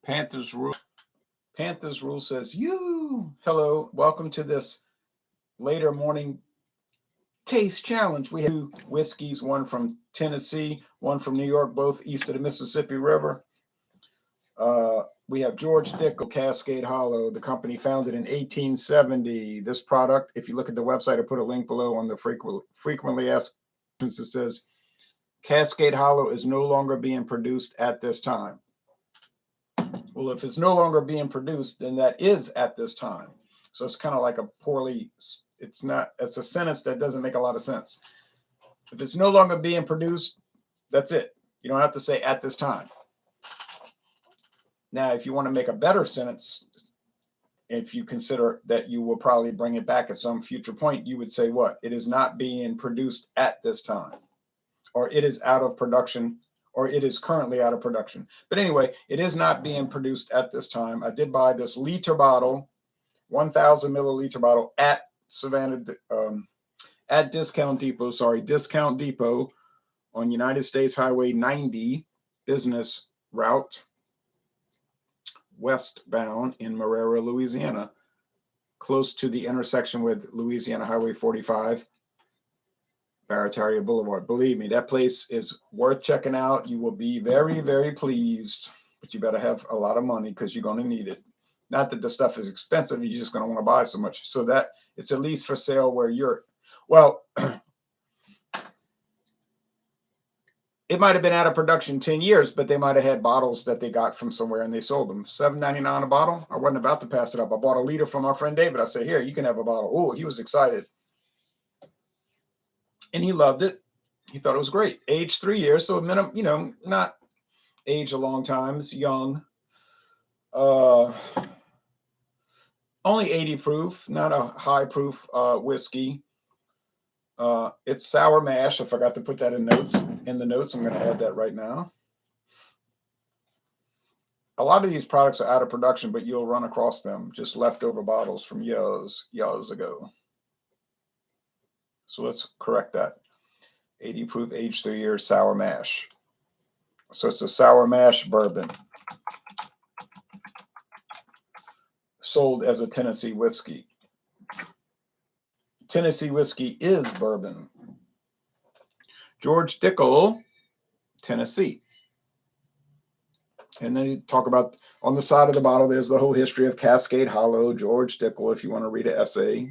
Panthers Rule. Panthers Rule says, hello, welcome to this later morning taste challenge. We have two whiskeys, one from Tennessee, one from New York, both east of the Mississippi River. We have George Dickel Cascade Hollow, the company founded in 1870. This product, if you look at the website, I put a link below on the frequently asked questions. It says, Cascade Hollow is no longer being produced at this time. Well, if it's no longer being produced, then that is at this time. So it's kind of like it's a sentence that doesn't make a lot of sense. If it's no longer being produced, that's it. You don't have to say at this time. Now, if you want to make a better sentence, if you consider that you will probably bring it back at some future point, you would say what? It is not being produced at this time, or it is out of production, or it is currently out of production. But anyway, it is not being produced at this time. I did buy this liter bottle, 1,000 milliliter bottle at at Discount Depot on United States Highway 90 business route, westbound in Marrero, Louisiana, close to the intersection with Louisiana Highway 45, Barataria Boulevard. Believe me, that place is worth checking out. You will be very, very pleased, but you better have a lot of money because you're going to need it. Not that the stuff is expensive, you're just going to want to buy so much. So that it's at least for sale where you're, well, it might have been out of production 10 years, but they might have had bottles that they got from somewhere and they sold them. $7.99 a bottle. I wasn't about to pass it up. I bought a liter from our friend David. I said, here, you can have a bottle. Oh, he was excited. And he loved it. He thought it was great. Aged 3 years. So minimum, not age a long time. It's young. Only 80 proof, not a high proof whiskey. It's sour mash. I forgot to put that in the notes. I'm going to add that right now. A lot of these products are out of production, but you'll run across them, just leftover bottles from years ago. So let's correct that. 80 proof, aged 3 years, sour mash. So it's a sour mash bourbon, sold as a Tennessee whiskey. Tennessee whiskey is bourbon. George Dickel, Tennessee. And then you talk about on the side of the bottle, there's the whole history of Cascade Hollow, George Dickel, if you want to read an essay.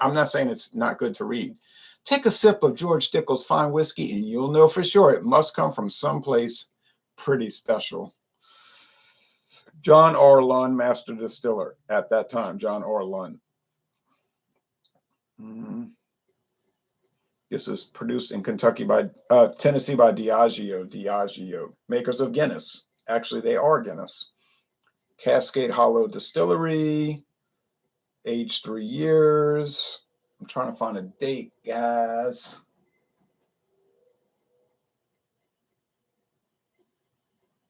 I'm not saying it's not good to read. Take a sip of George Dickel's fine whiskey and you'll know for sure it must come from someplace pretty special. John R. Lunn, master distiller at that time, John R. Lunn. This is produced in Tennessee by Diageo, makers of Guinness. Actually, they are Guinness. Cascade Hollow Distillery, aged 3 years. I'm trying to find a date, guys.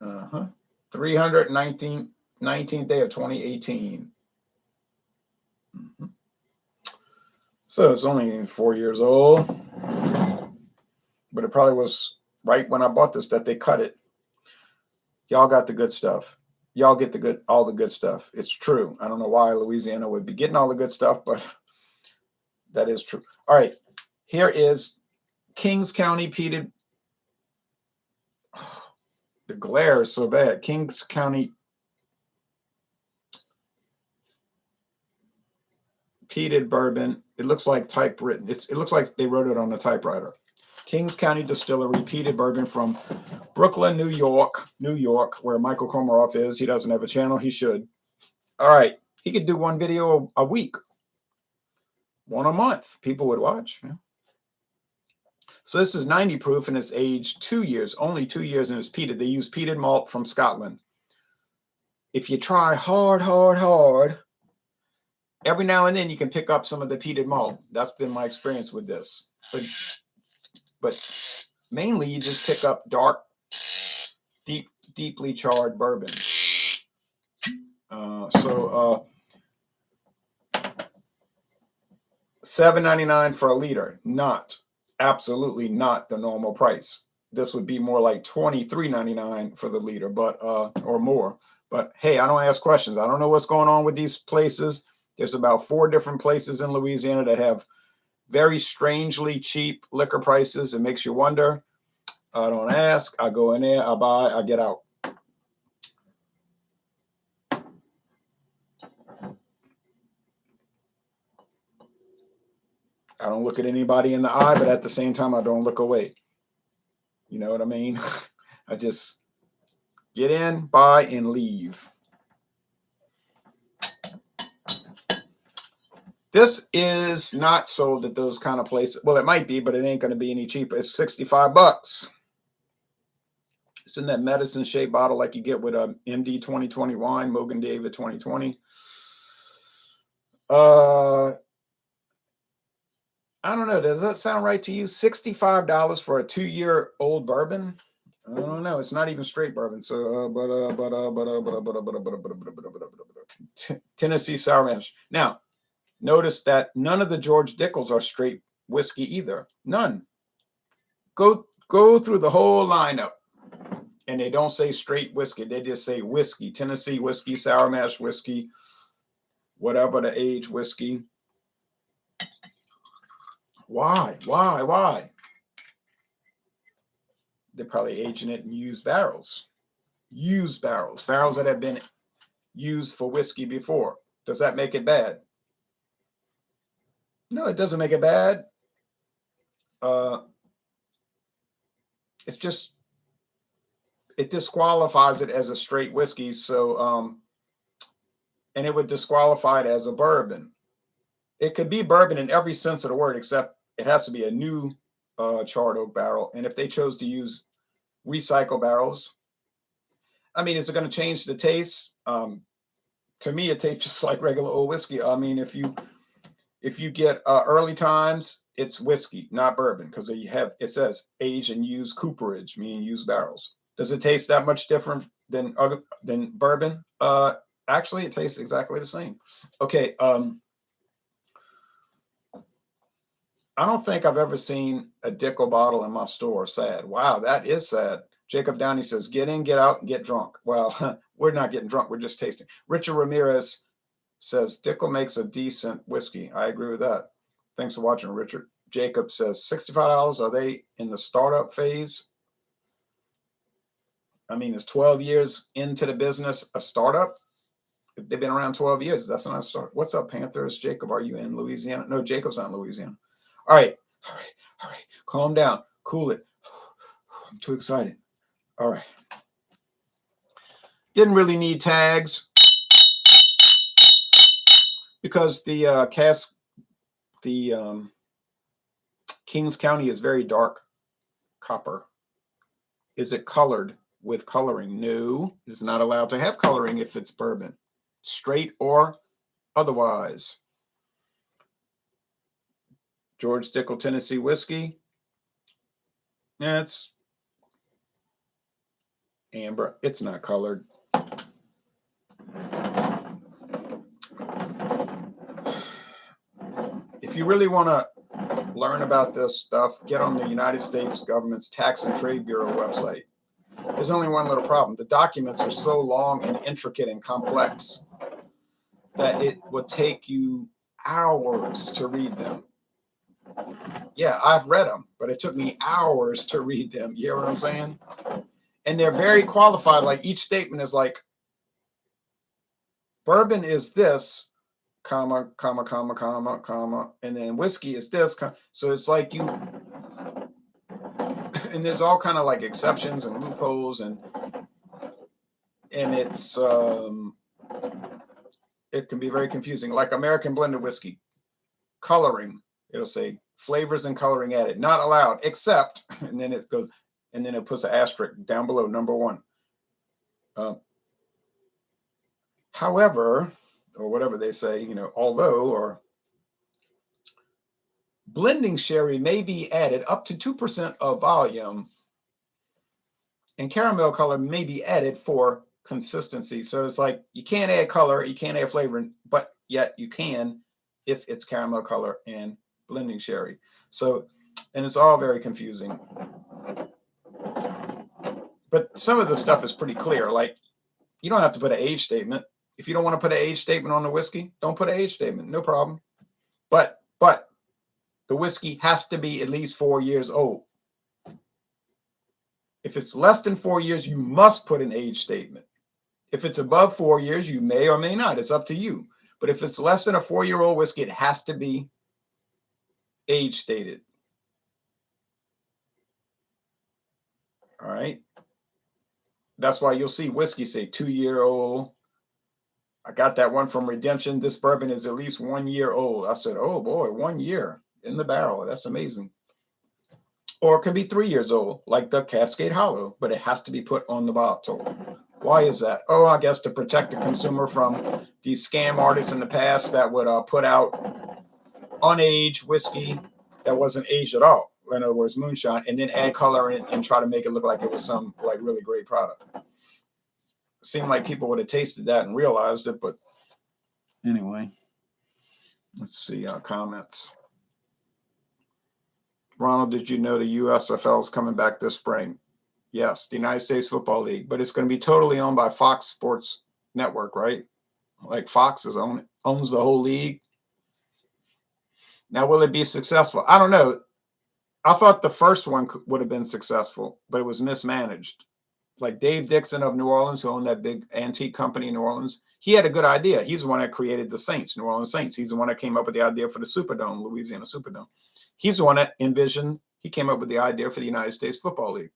Uh-huh. 19th day of 2018. So it's only 4 years old, but it probably was right when I bought this that they cut it. Y'all got the good stuff. Y'all get all the good stuff. It's true. I don't know why Louisiana would be getting all the good stuff, but that is true. All right, here is Kings County Peated. The glare is so bad. Kings County Peated bourbon. It looks like typewritten. It looks like they wrote it on a typewriter. Kings County Distillery Peated bourbon from Brooklyn, New York, where Michael Komaroff is. He doesn't have a channel. He should. All right. He could do one video a week, one a month. People would watch. Yeah. So this is 90 proof and it's aged 2 years, only 2 years, and it's peated. They use peated malt from Scotland. If you try hard, every now and then you can pick up some of the peated malt. That's been my experience with this. But mainly you just pick up dark, deeply charred bourbon. $7.99 for a liter. Absolutely not the normal price. This would be more like $23.99 for the liter, but or more. But hey, I don't ask questions. I don't know what's going on with these places. There's about 4 different places in Louisiana that have very strangely cheap liquor prices. It makes you wonder. I don't ask. I go in there, I buy, I get out. I don't look at anybody in the eye, but at the same time, I don't look away. You know what I mean? I just get in, buy, and leave. This is not sold at those kind of places. Well, it might be, but it ain't going to be any cheaper. It's 65 bucks. It's in that medicine shaped bottle like you get with a MD 2020 wine, Mogan David 2020. I don't know. Does that sound right to you? $65 for a 2-year-old bourbon? I don't know. It's not even straight bourbon. So, Tennessee Sour Mash. Now, notice that none of the George Dickels are straight whiskey either. None. Go through the whole lineup, and they don't say straight whiskey. They just say whiskey. Tennessee whiskey, Sour Mash whiskey, whatever the age whiskey. Why? They're probably aging it in used barrels. Barrels that have been used for whiskey before. Does that make it bad? No, it doesn't make it bad. It's just, it disqualifies it as a straight whiskey. So, and it would disqualify it as a bourbon. It could be bourbon in every sense of the word, except it has to be a new charred oak barrel. And if they chose to use recycle barrels, I mean, is it going to change the taste? To me, it tastes just like regular old whiskey. I mean, if you get early times, it's whiskey, not bourbon, because it says aged and used cooperage, meaning used barrels. Does it taste that much different than bourbon? Actually, it tastes exactly the same. Okay. I don't think I've ever seen a Dickel bottle in my store. Sad. Wow, that is sad. Jacob Downey says, get in, get out, and get drunk. Well, we're not getting drunk. We're just tasting. Richard Ramirez says, Dickel makes a decent whiskey. I agree with that. Thanks for watching, Richard. Jacob says, $65. Are they in the startup phase? I mean, is 12 years into the business a startup? If they've been around 12 years, that's not a start. What's up, Panthers? Jacob, are you in Louisiana? No, Jacob's not in Louisiana. All right. Calm down. Cool it. I'm too excited. All right. Didn't really need tags because the Kings County is very dark copper. Is it colored with coloring? No, it's not allowed to have coloring if it's bourbon, straight or otherwise. George Dickel Tennessee whiskey. Yeah, it's amber. It's not colored. If you really want to learn about this stuff, get on the United States government's Tax and Trade Bureau website. There's only one little problem. The documents are so long and intricate and complex that it would take you hours to read them. Yeah, I've read them, but it took me hours to read them. You hear what I'm saying? And they're very qualified. Like each statement is like, bourbon is this, comma, comma, comma, comma, comma, and then whiskey is this. So it's like you, and there's all kind of like exceptions and loopholes, and it's it can be very confusing. Like American blended whiskey, coloring, it'll say flavors and coloring added, not allowed, except, and then it goes, and then it puts an asterisk down below number 1. However, or whatever they say, you know, although, or blending sherry may be added up to 2% of volume, and caramel color may be added for consistency. So it's like you can't add color, you can't add flavor, but yet you can if it's caramel color and blending sherry. So, and it's all very confusing. But some of the stuff is pretty clear. Like, You don't have to put an age statement. If you don't want to put an age statement on the whiskey, don't put an age statement. No problem. But the whiskey has to be at least 4 years old. If it's less than 4 years, you must put an age statement. If it's above 4 years, you may or may not. It's up to you. But if it's less than a 4-year-old whiskey, it has to be age stated. All right. That's why you'll see whiskey say 2-year-old. I got that one from Redemption. This bourbon is at least 1 year old. I said, oh boy, 1 year in the barrel. That's amazing. Or it could be 3 years old, like the Cascade Hollow, but it has to be put on the bottle. Why is that? Oh, I guess to protect the consumer from these scam artists in the past that would put out unaged whiskey that wasn't aged at all. In other words, moonshine, and then add color in and try to make it look like it was some like really great product. It seemed like people would have tasted that and realized it, but anyway, let's see comments. Ronald, did you know the USFL is coming back this spring? Yes, the United States Football League, but it's going to be totally owned by Fox Sports Network, right? Like Fox owns the whole league. Now, will it be successful? I don't know. I thought the first one would have been successful, but it was mismanaged. Like Dave Dixon of New Orleans, who owned that big antique company in New Orleans, he had a good idea. He's the one that created the Saints, New Orleans Saints. He's the one that came up with the idea for the Superdome, Louisiana Superdome. He's the one that envisioned, he came up with the idea for the United States Football League.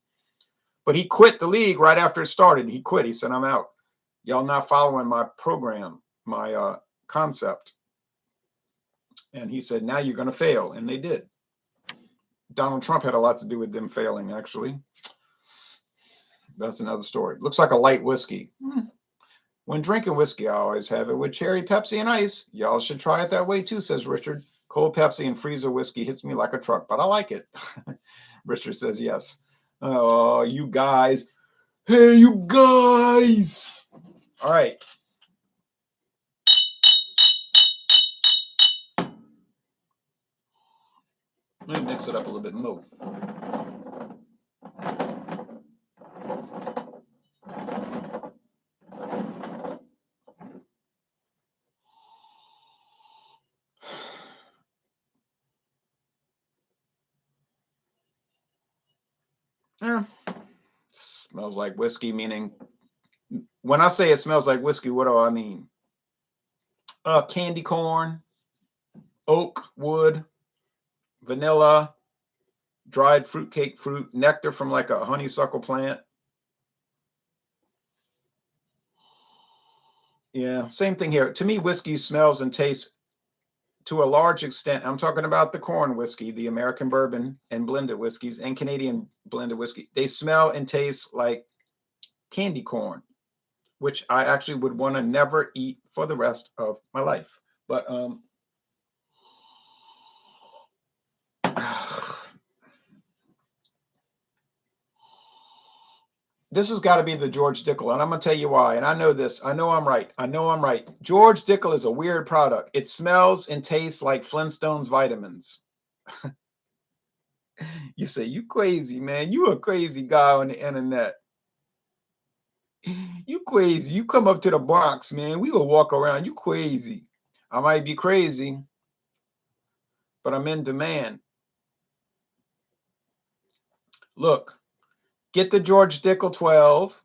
But he quit the league right after it started. He quit. He said, I'm out. Y'all not following my program, my concept. And he said, now you're going to fail. And they did. Donald Trump had a lot to do with them failing, actually. That's another story. Looks like a light whiskey. When drinking whiskey, I always have it with cherry, Pepsi, and ice. Y'all should try it that way too, says Richard. Cold Pepsi and freezer whiskey hits me like a truck, but I like it. Richard says yes. Oh, you guys. Hey, you guys. All right. Let me mix it up a little bit more. Yeah. Smells like whiskey, meaning when I say it smells like whiskey, what do I mean? Candy corn, oak wood, vanilla, dried fruitcake fruit, nectar from like a honeysuckle plant. Yeah, same thing here. To me, whiskey smells and tastes to a large extent. I'm talking about the corn whiskey, the American bourbon and blended whiskeys and Canadian blended whiskey. They smell and taste like candy corn, which I actually would want to never eat for the rest of my life. But this has got to be the George Dickel, and I'm going to tell you why. And I know this. I know I'm right. I know I'm right. George Dickel is a weird product. It smells and tastes like Flintstones vitamins. You say, you crazy, man. You a crazy guy on the internet. You crazy. You come up to the Bronx, man. We will walk around. You crazy. I might be crazy, but I'm in demand. Look, get the George Dickel 12.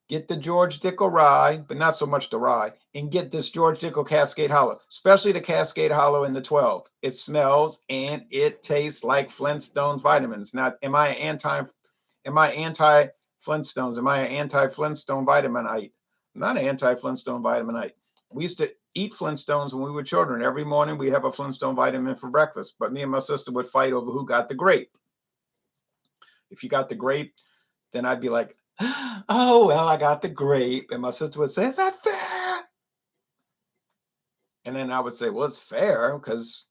Get the George Dickel rye, but not so much the rye, and get this George Dickel Cascade Hollow, especially the Cascade Hollow in the 12. It smells and it tastes like Flintstones vitamins. Now, am I anti-Flintstones? Am I an anti-Flintstone vitaminite? I'm not an anti-Flintstone vitaminite. We used to eat Flintstones when we were children. Every morning we have a Flintstone vitamin for breakfast, but me and my sister would fight over who got the grape. If you got the grape, then I'd be like, oh, well, I got the grape. And my sister would say, is that fair? And then I would say, well, it's fair because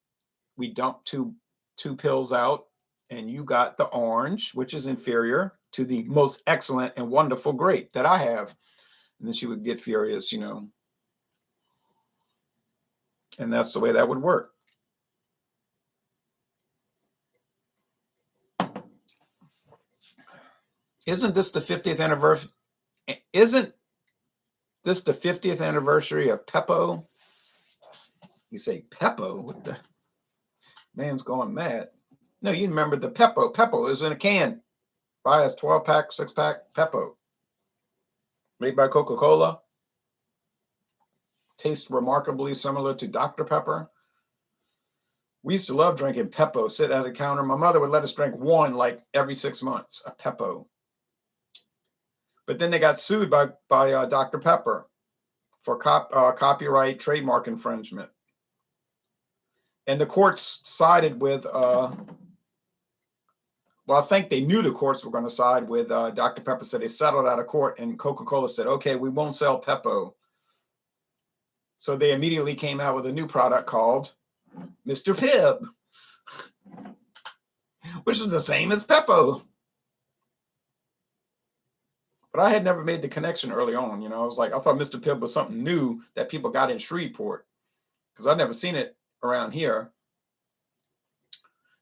we dumped two pills out and you got the orange, which is inferior to the most excellent and wonderful grape that I have. And then she would get furious, you know. And that's the way that would work. Isn't this the 50th anniversary? Isn't This is the 50th anniversary of Peppo. You say Peppo? What the man's going mad? No, you remember the Peppo. Peppo is in a can. Buy a 12-pack, 6-pack Peppo. Made by Coca-Cola. Tastes remarkably similar to Dr. Pepper. We used to love drinking Peppo, sit at the counter. My mother would let us drink one like every 6 months, a Peppo. But then they got sued by Dr. Pepper for copyright trademark infringement. And the courts sided with, well, I think they knew the courts were going to side with Dr. Pepper, so they settled out of court, and Coca-Cola said, okay, we won't sell Peppo. So they immediately came out with a new product called Mr. Pibb, which is the same as Peppo. But I had never made the connection early on. You know, I was like, I thought Mr. Pibb was something new that people got in Shreveport, because I'd never seen it around here.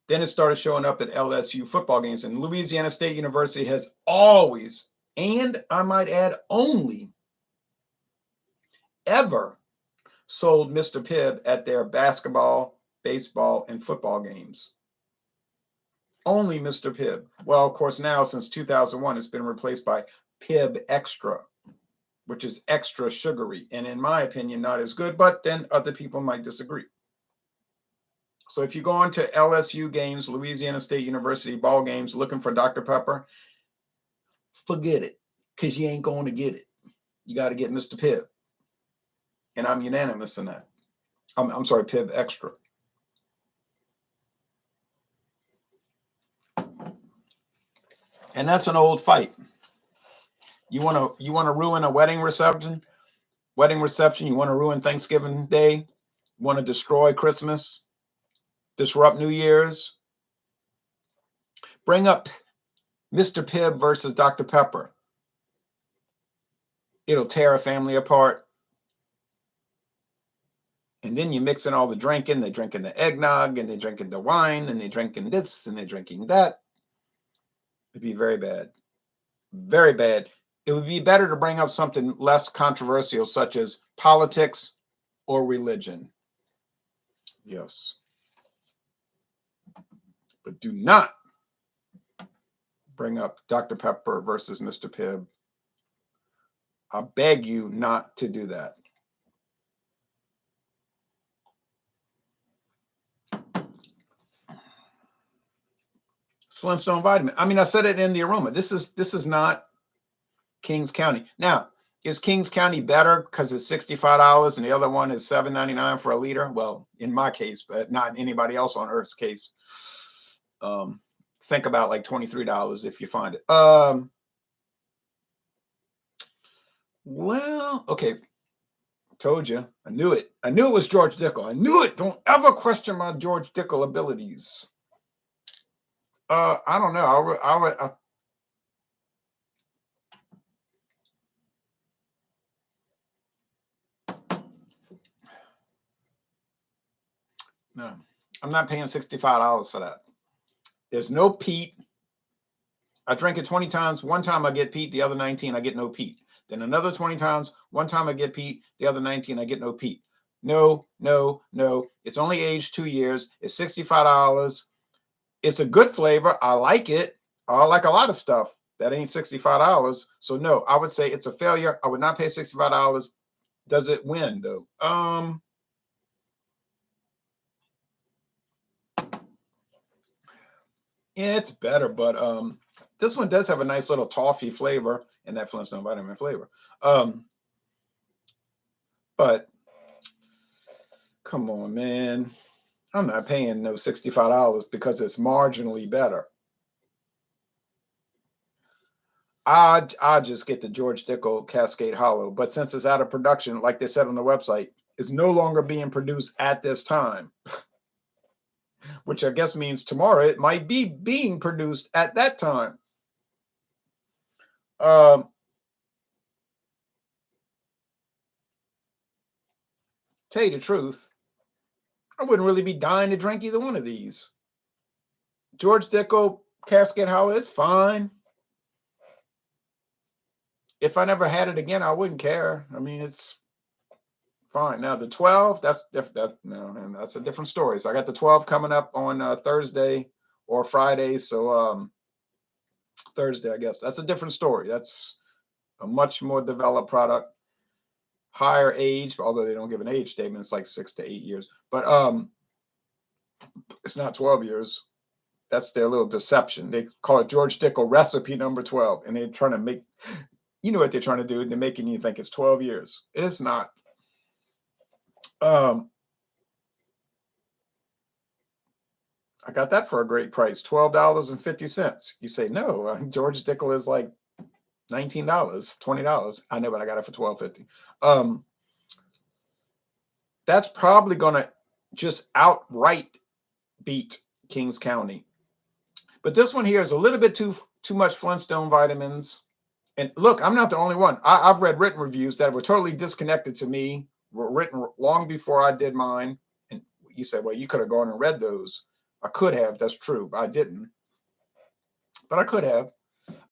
Then it started showing up at LSU football games, and Louisiana State University has always, and I might add only, ever sold Mr. Pibb at their basketball, baseball, and football games. Only Mr. Pibb. Well, of course, now since 2001, it's been replaced by Pibb Extra, which is extra sugary, and in my opinion, not as good, but then other people might disagree. So if you go into LSU games, Louisiana State University ball games, looking for Dr. Pepper, forget it, because you ain't going to get it. You got to get Mr. Pibb. And I'm unanimous in that. I'm sorry, Pibb Extra. And that's an old fight. You want to ruin a wedding reception? You want to ruin Thanksgiving Day? You want to destroy Christmas? Disrupt New Year's? Bring up Mr. Pibb versus Dr. Pepper. It'll tear a family apart. And then you mix in all the drinking. They're drinking the eggnog, and they're drinking the wine, and they're drinking this, and they're drinking that. It'd be very bad. Very bad. It would be better to bring up something less controversial, such as politics or religion. Yes. But do not bring up Dr. Pepper versus Mr. Pibb. I beg you not to do that. It's Flintstone vitamin. I mean, I said it in the aroma. This is not Kings County. Now, is Kings County better because it's $65 and the other one is $7.99 for a liter? Well, in my case, but not in anybody else on Earth's case. Think about like $23 if you find it. Well, okay. Told you. I knew it. I knew it was George Dickel. I knew it. Don't ever question my George Dickel abilities. I don't know. No, I'm not paying $65 for that. There's no peat. I drink it 20 times. One time I get peat. The other 19, I get no peat. Then another 20 times. One time I get peat. The other 19, I get no peat. No, no, no. It's only aged 2 years. It's $65. It's a good flavor. I like it. I like a lot of stuff. That ain't $65. So no, I would say it's a failure. I would not pay $65. Does it win though? Yeah, it's better, but this one does have a nice little toffee flavor and that Flintstone vitamin flavor. But come on, man. I'm not paying no $65 because it's marginally better. I just get the George Dickel Cascade Hollow, but since it's out of production, like they said on the website, it's no longer being produced at this time. Which I guess means tomorrow it might be being produced at that time. Tell you the truth, I wouldn't really be dying to drink either one of these. George Dickel Cascade Hollow is fine. if I never had it again, I wouldn't care. I mean, it's fine. Now the 12, that's different. No, that's a different story. So I got the 12 coming up on Thursday or Friday. So Thursday, I guess. That's a different story. That's a much more developed product, higher age, although they don't give an age statement. It's like 6 to 8 years. But it's not 12 years. That's their little deception. They call it George Dickel recipe number 12. And they're trying to make, you know what they're trying to do. They're making you think it's 12 years. It is not. I got that for a great price, $12.50. You say, no, George Dickel is like $19, $20. I know, but I got it for $12.50. That's probably going to just outright beat Kings County. But this one here is a little bit too much Flintstone vitamins. And look, I'm not the only one. I've read written reviews that were totally disconnected to me, were written long before I did mine. And you say, well, you could have gone and read those. I could have. That's true. I didn't. But I could have.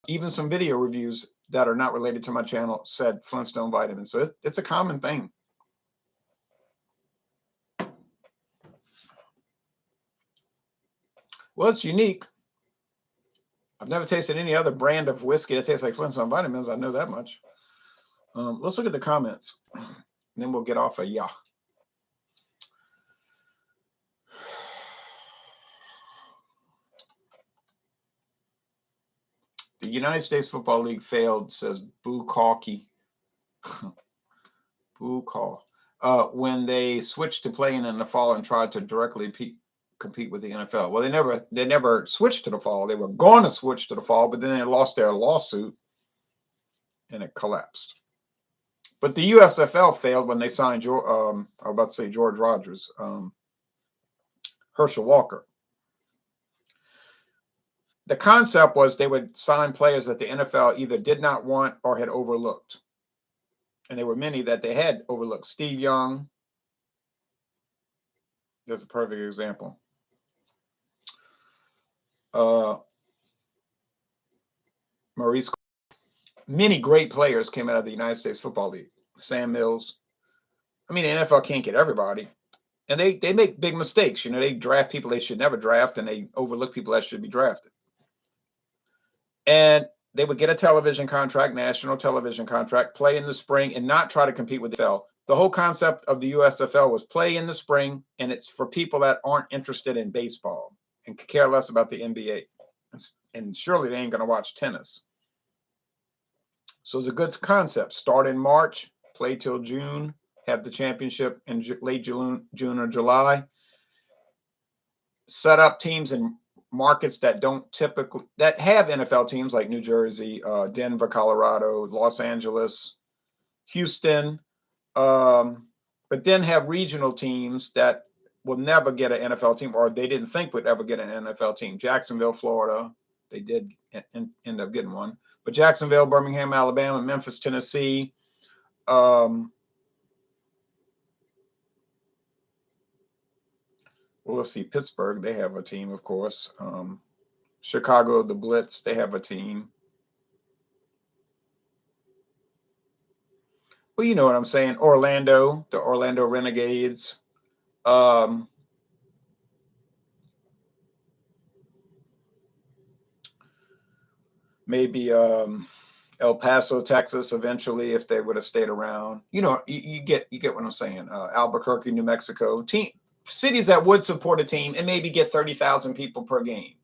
Even some video reviews that are not related to my channel said Flintstone vitamins. So it's a common thing. Well, it's unique. I've never tasted any other brand of whiskey that tastes like Flintstone vitamins. I know that much. Let's look at the comments. And then we'll get off of yeah. The United States Football League failed, says Boo Calky. Boo Call. When they switched to playing in the fall and tried to directly compete with the NFL. Well, they never switched to the fall. They were going to switch to the fall, but then they lost their lawsuit and it collapsed. But the USFL failed when they signed I'm about to say George Rogers, Herschel Walker. The concept was they would sign players that the NFL either did not want or had overlooked. And there were many that they had overlooked. Steve Young, there's a perfect example. Maurice, many great players came out of the United States Football League. Sam Mills. I mean, the NFL can't get everybody. And they make big mistakes. You know, they draft people they should never draft, and they overlook people that should be drafted. And they would get a television contract, national television contract, play in the spring, and not try to compete with the NFL. The whole concept of the USFL was play in the spring, and it's for people that aren't interested in baseball and care less about the NBA. And surely they ain't going to watch tennis. So it's a good concept. Start in March, play till June, have the championship in late June or July. Set up teams in markets that that have NFL teams like New Jersey, Denver, Colorado, Los Angeles, Houston, but then have regional teams that will never get an NFL team, or they didn't think would ever get an NFL team. Jacksonville, Florida, they did end up getting one. But Jacksonville, Birmingham, Alabama, Memphis, Tennessee, well, let's see, Pittsburgh, they have a team, of course. Chicago, the Blitz, they have a team. Well, you know what I'm saying. Orlando, the Orlando Renegades. Maybe El Paso, Texas, eventually, if they would have stayed around. You know, you get what I'm saying. Albuquerque, New Mexico, cities that would support a team and maybe get 30,000 people per game.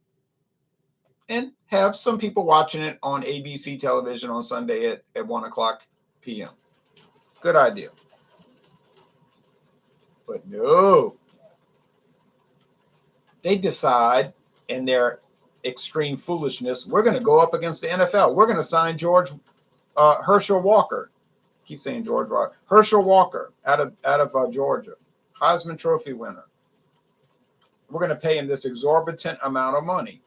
And have some people watching it on ABC television on Sunday at 1 o'clock p.m. Good idea. But no. They decide in their extreme foolishness, we're going to go up against the NFL. We're going to sign Herschel Walker. Keep saying George Rock. Herschel Walker out of Georgia, Heisman Trophy winner. We're going to pay him this exorbitant amount of money.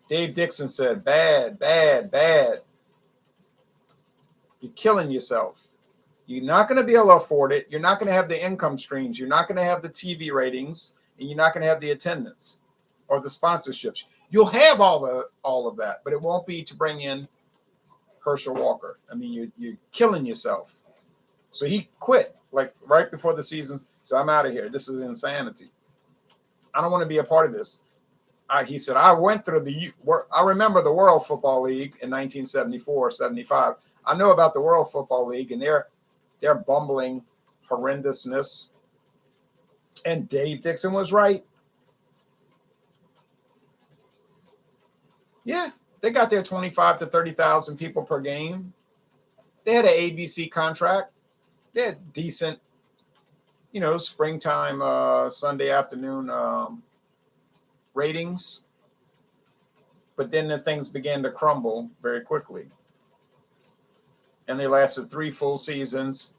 Dave Dixon said, bad, bad, bad. You're killing yourself. You're not going to be able to afford it. You're not going to have the income streams. You're not going to have the TV ratings, and you're not going to have the attendance or the sponsorships. You'll have all of that, but it won't be to bring in Herschel Walker. I mean, you're killing yourself. So he quit like right before the season. So I'm out of here. This is insanity. I don't want to be a part of this. He said, I went through I remember the World Football League in 1974, 75. I know about the World Football League and their bumbling horrendousness. And Dave Dixon was right. Yeah, they got their 25 to 30,000 people per game. They had an ABC contract. They had decent, springtime, Sunday afternoon ratings. But then the things began to crumble very quickly. And they lasted 3 full seasons.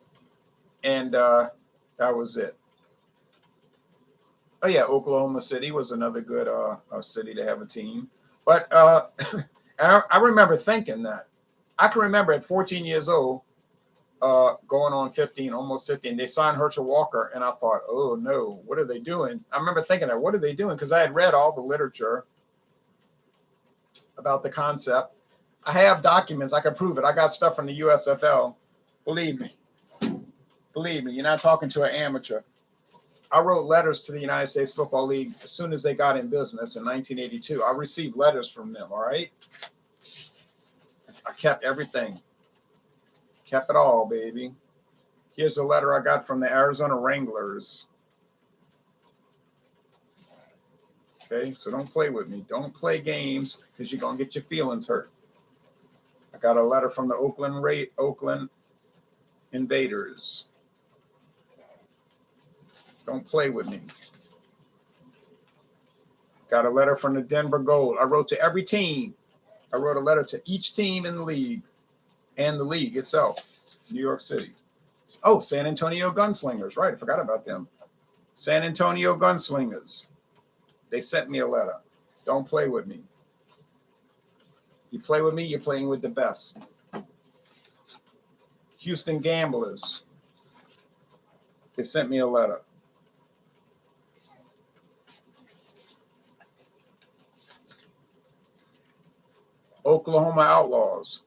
And that was it. Oh, yeah, Oklahoma City was another good city to have a team. But I remember thinking that. I can remember at 14 years old, going on 15, almost 15, they signed Herschel Walker. And I thought, oh, no, what are they doing? I remember thinking that, what are they doing? Because I had read all the literature about the concept. I have documents. I can prove it. I got stuff from the USFL. Believe me, you're not talking to an amateur. I wrote letters to the United States Football League as soon as they got in business in 1982. I received letters from them, all right? I kept everything. Kept it all, baby. Here's a letter I got from the Arizona Wranglers. Okay, so don't play with me. Don't play games because you're going to get your feelings hurt. I got a letter from the Oakland Invaders. Don't play with me. Got a letter from the Denver Gold. I wrote to every team. I wrote a letter to each team in the league and the league itself, New York City. Oh, San Antonio Gunslingers. Right, I forgot about them. San Antonio Gunslingers. They sent me a letter. Don't play with me. You play with me, you're playing with the best. Houston Gamblers. They sent me a letter. Oklahoma Outlaws.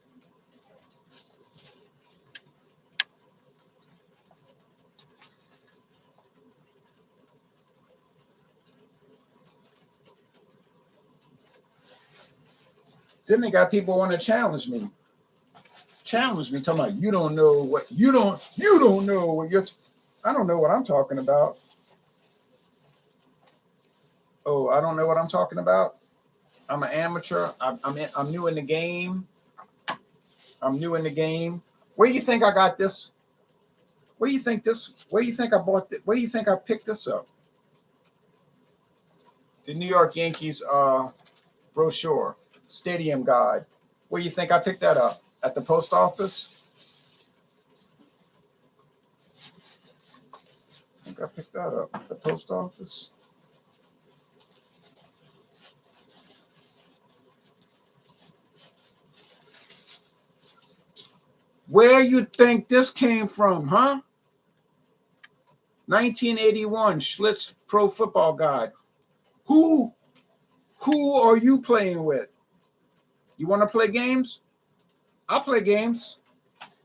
Then they got people want to challenge me. Talking about you don't know what you don't know what you're. I don't know what I'm talking about. Oh, I don't know what I'm talking about. I'm an amateur. I'm new in the game. I'm new in the game. Where do you think I got this? Where do you think I bought this? Where do you think I picked this up? The New York Yankees brochure, stadium guide. Where do you think I picked that up? At the post office? I think I picked that up at the post office. Where you think this came from, huh? 1981 Schlitz Pro Football Guide. Who are you playing with? You want to play games? I'll play games.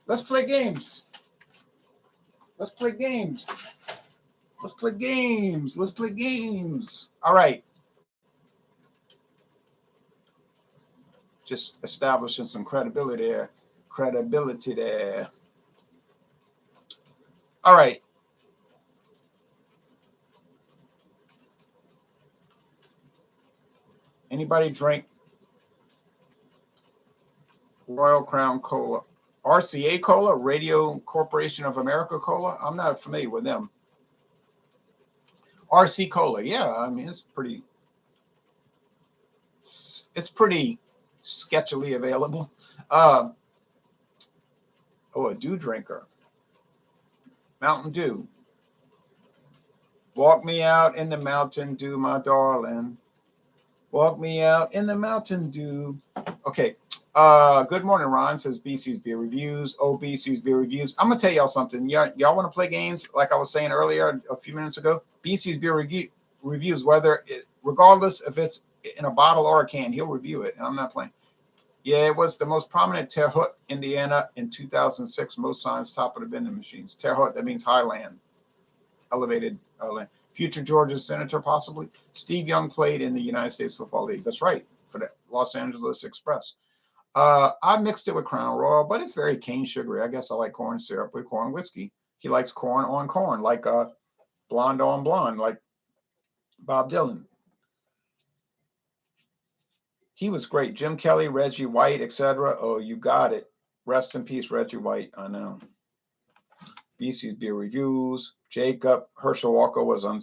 Let's play games. Let's play games. Let's play games. Let's play games. All right. Just establishing some credibility there. All right. Anybody drink Royal Crown Cola? RCA Cola, Radio Corporation of America Cola? I'm not familiar with them. RC Cola, yeah, I mean, it's pretty sketchily available. Oh, a Dew drinker. Mountain Dew. Walk me out in the Mountain Dew, my darling. Walk me out in the Mountain Dew. Okay. Good morning, Ron, says BC's Beer Reviews. Oh, BC's Beer Reviews. I'm going to tell y'all something. Y'all want to play games? Like I was saying earlier, a few minutes ago, BC's Beer Reviews, regardless if it's in a bottle or a can. He'll review it, and I'm not playing. Yeah, it was the most prominent Terre Haute, Indiana in 2006. Most signs top of the vending machines. Terre Haute, that means highland, elevated land. Future Georgia senator, possibly. Steve Young played in the United States Football League. That's right, for the Los Angeles Express. I mixed it with Crown Royal, but it's very cane sugary. I guess I like corn syrup with corn whiskey. He likes corn on corn, like blonde on blonde, like Bob Dylan. He was great. Jim Kelly, Reggie White, etc. Oh, you got it. Rest in peace, Reggie White. I know. BC's Beer Reviews. Jacob Herschel Walker was on.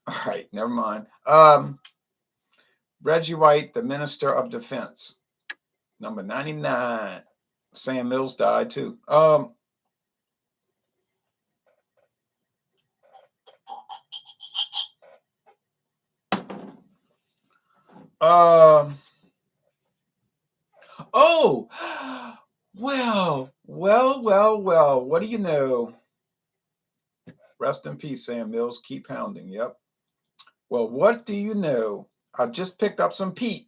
All right, never mind. Reggie White, the Minister of Defense. Number 99. Sam Mills died too. Oh, well. What do you know? Rest in peace, Sam Mills. Keep pounding. Yep. Well, what do you know? I just picked up some peat.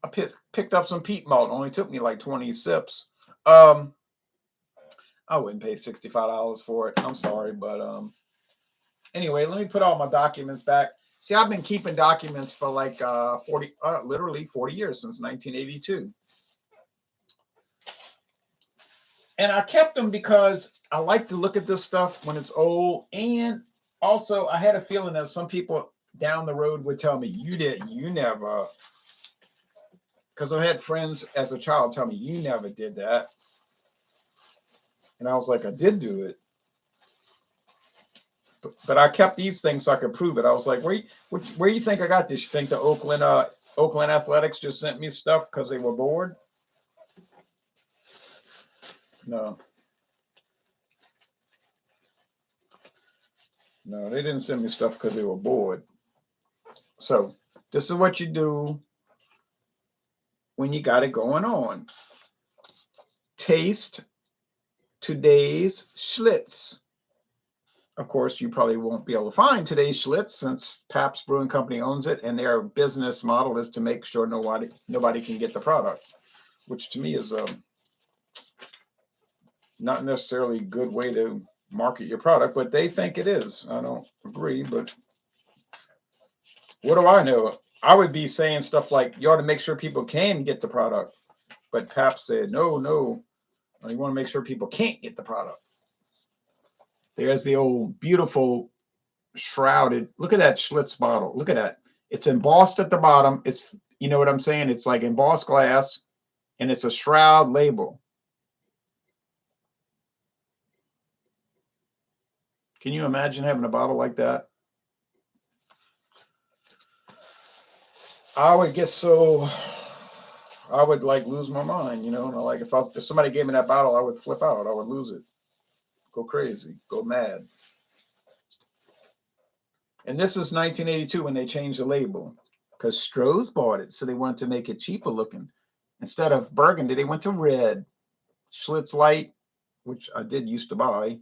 I picked up some peat malt. Only took me like 20 sips. I wouldn't pay $65 for it. I'm sorry, but anyway, let me put all my documents back. See, I've been keeping documents for like literally 40 years, since 1982. And I kept them because I like to look at this stuff when it's old. And also, I had a feeling that some people down the road would tell me, you never. Because I had friends as a child tell me, you never did that. And I was like, I did do it. But I kept these things so I could prove it. I was like, where you think I got this? You think the Oakland Athletics just sent me stuff because they were bored? No. No, they didn't send me stuff because they were bored. So this is what you do when you got it going on. Taste today's Schlitz. Of course, you probably won't be able to find today's Schlitz since Pabst Brewing Company owns it, and their business model is to make sure nobody can get the product, which to me is not necessarily a good way to market your product, but they think it is. I don't agree, but what do I know? I would be saying stuff like, you ought to make sure people can get the product. But Pabst said, no, you want to make sure people can't get the product. There's the old beautiful shrouded. Look at that Schlitz bottle. Look at that. It's embossed at the bottom. It's, you know what I'm saying? It's like embossed glass, and it's a shroud label. Can you imagine having a bottle like that? I would get so, I would like lose my mind, and like if somebody gave me that bottle, I would flip out. I would lose it. Go crazy, go mad. And this is 1982 when they changed the label because Stroh's bought it. So they wanted to make it cheaper looking. Instead of burgundy, they went to red. Schlitz Light, which I did used to buy.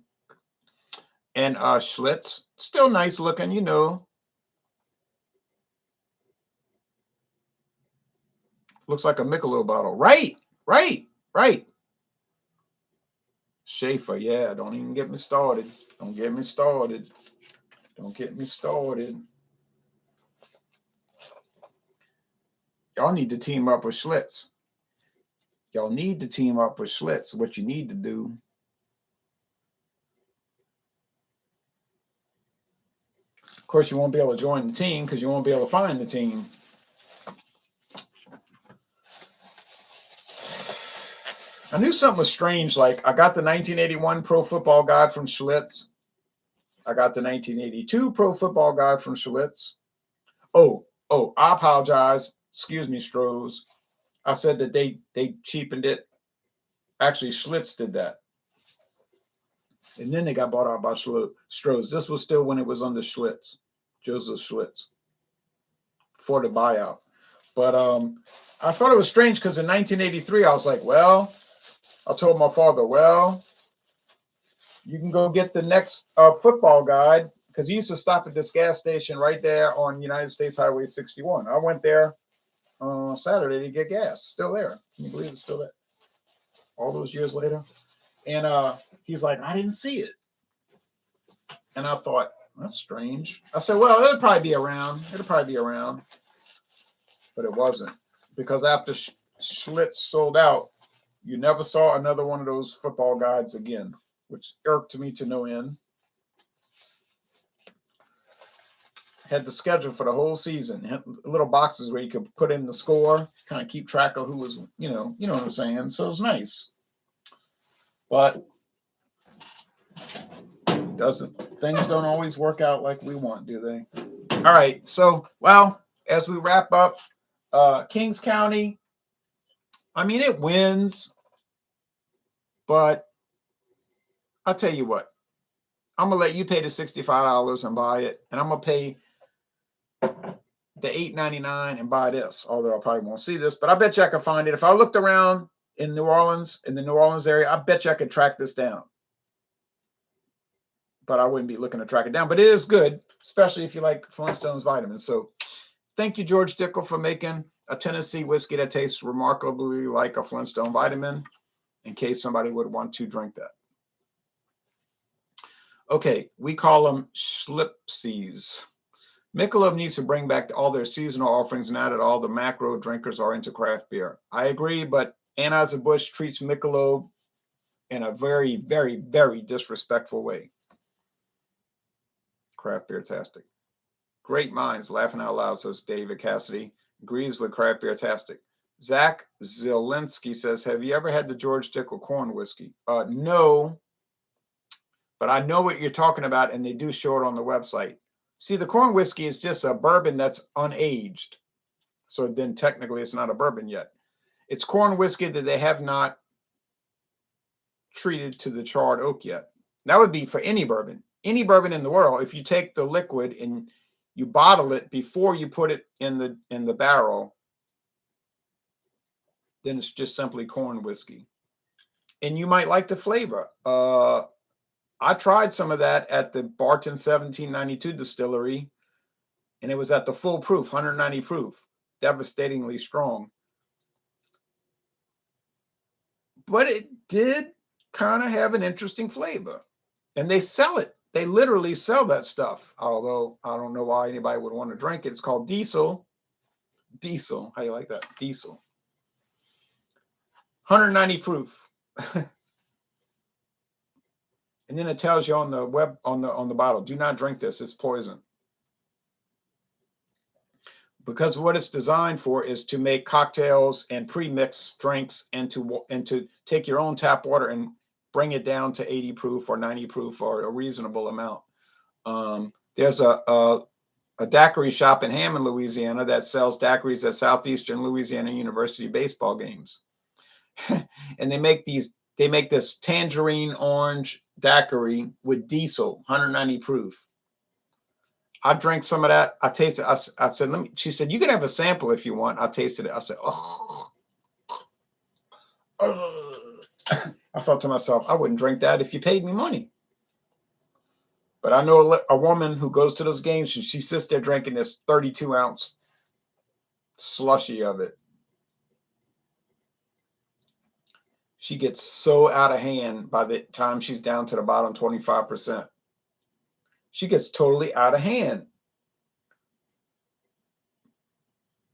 And Schlitz, still nice looking, Looks like a Michelob bottle. Right. Schaefer, yeah, don't even get me started. Don't get me started. Y'all need to team up with Schlitz. What you need to do. Of course, you won't be able to join the team because you won't be able to find the team. I knew something was strange. Like, I got the 1981 Pro Football Guide from Schlitz. I got the 1982 Pro Football Guide from Schlitz. Oh, I apologize. Excuse me, Stroh's. I said that they cheapened it. Actually, Schlitz did that. And then they got bought out by Stroh's. This was still when it was under Schlitz, Joseph Schlitz, for the buyout. But I thought it was strange because in 1983, I was like, well, I told my father, well, you can go get the next football guide because he used to stop at this gas station right there on United States Highway 61. I went there on Saturday to get gas. Still there. Can you believe it's still there? All those years later. And he's like, I didn't see it. And I thought, that's strange. I said, well, it'll probably be around. It'll probably be around. But it wasn't. Because after Schlitz sold out, you never saw another one of those football guides again, which irked me to no end. Had the schedule for the whole season. Had little boxes where you could put in the score, kind of keep track of who was, you know what I'm saying. So it was nice. But things don't always work out like we want, do they? All right. So, well, as we wrap up, Kings County, I mean, it wins, but I'll tell you what, I'm going to let you pay the $65 and buy it, and I'm going to pay the $8.99 and buy this, although I probably won't see this, but I bet you I can find it. If I looked around in New Orleans, in the New Orleans area, I bet you I could track this down. But I wouldn't be looking to track it down. But it is good, especially if you like Flintstones vitamins. So thank you, George Dickel, for making a Tennessee whiskey that tastes remarkably like a Flintstone vitamin, in case somebody would want to drink that. Okay, we call them Schlipsies. Michelob needs to bring back all their seasonal offerings now that all the macro drinkers are into craft beer. I agree, but Anheuser-Busch treats Michelob in a very, very, very disrespectful way. Craft beer-tastic. Great minds laughing out loud, says David Cassidy. Agrees with craft beer-tastic. Zach Zielinski says, have you ever had the George Dickel corn whiskey? No, but I know what you're talking about, and they do show it on the website. See, the corn whiskey is just a bourbon that's unaged. So then technically it's not a bourbon yet. It's corn whiskey that they have not treated to the charred oak yet. That would be for any bourbon. Any bourbon in the world, if you take the liquid and you bottle it before you put it in the barrel, then it's just simply corn whiskey. And you might like the flavor. I tried some of that at the Barton 1792 distillery, and it was at the full proof, 190 proof, devastatingly strong. But it did kind of have an interesting flavor. And they sell it. They literally sell that stuff, although I don't know why anybody would want to drink it. It's called Diesel. Diesel. How you like that? Diesel. 190 proof. And then it tells you on the web, on the bottle, do not drink this. It's poison. Because what it's designed for is to make cocktails and pre-mixed drinks, and to take your own tap water and bring it down to 80 proof or 90 proof or a reasonable amount. There's a daiquiri shop in Hammond, Louisiana that sells daiquiris at Southeastern Louisiana University baseball games. And they make this tangerine orange daiquiri with Diesel, 190 proof. I drank some of that. I tasted it. I said, she said, you can have a sample if you want. I tasted it. I said, oh. I thought to myself, I wouldn't drink that if you paid me money. But I know a woman who goes to those games, and she sits there drinking this 32-ounce slushy of it. She gets so out of hand by the time she's down to the bottom 25%. She gets totally out of hand.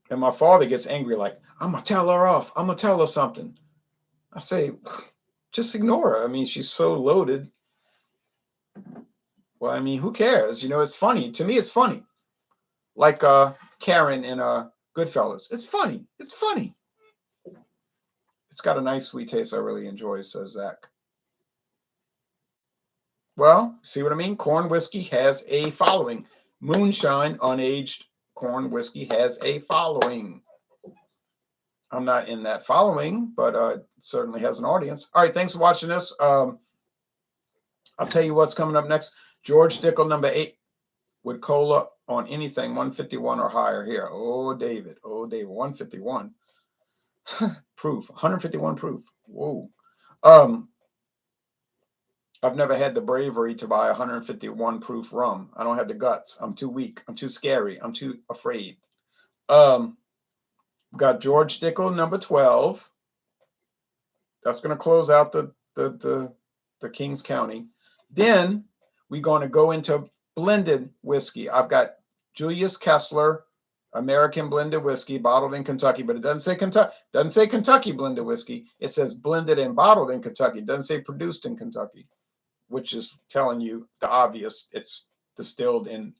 And my father gets angry, like, I'm going to tell her off. I'm going to tell her something. I say, just ignore her. I mean, she's so loaded. Well, I mean, who cares? You know, it's funny. To me, it's funny. Like Karen in Goodfellas. It's funny. It's funny. It's got a nice sweet taste I really enjoy, says Zach. Well, see what I mean? Corn whiskey has a following. Moonshine, unaged corn whiskey, has a following. I'm not in that following, but it certainly has an audience. All right, thanks for watching this. I'll tell you what's coming up next. George Dickel, number 8, with cola on anything 151 or higher here. Oh, David. 151 proof, 151 proof. Whoa. I've never had the bravery to buy 151 proof rum. I don't have the guts. I'm too weak. I'm too scary. I'm too afraid. We've got George Dickel, number 12. That's going to close out the Kings County. Then we're going to go into blended whiskey. I've got Julius Kessler, American blended whiskey, bottled in Kentucky, but it doesn't say Kentucky. Doesn't say Kentucky blended whiskey. It says blended and bottled in Kentucky. It doesn't say produced in Kentucky, which is telling you the obvious. It's distilled in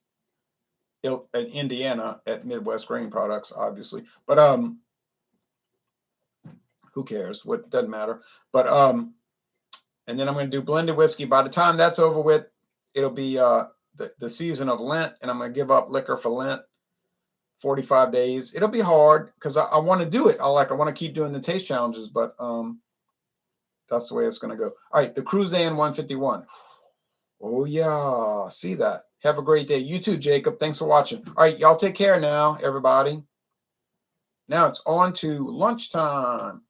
Indiana at Midwest Grain Products, obviously. But who cares? What doesn't matter. But and then I'm going to do blended whiskey. By the time that's over with, it'll be the season of Lent, and I'm going to give up liquor for Lent, 45 days. It'll be hard because I want to do it. I want to keep doing the taste challenges, but that's the way it's going to go. All right, the Cruzan 151. Oh yeah, see that. Have a great day. You too, Jacob. Thanks for watching. All right, y'all take care now, everybody. Now it's on to lunchtime.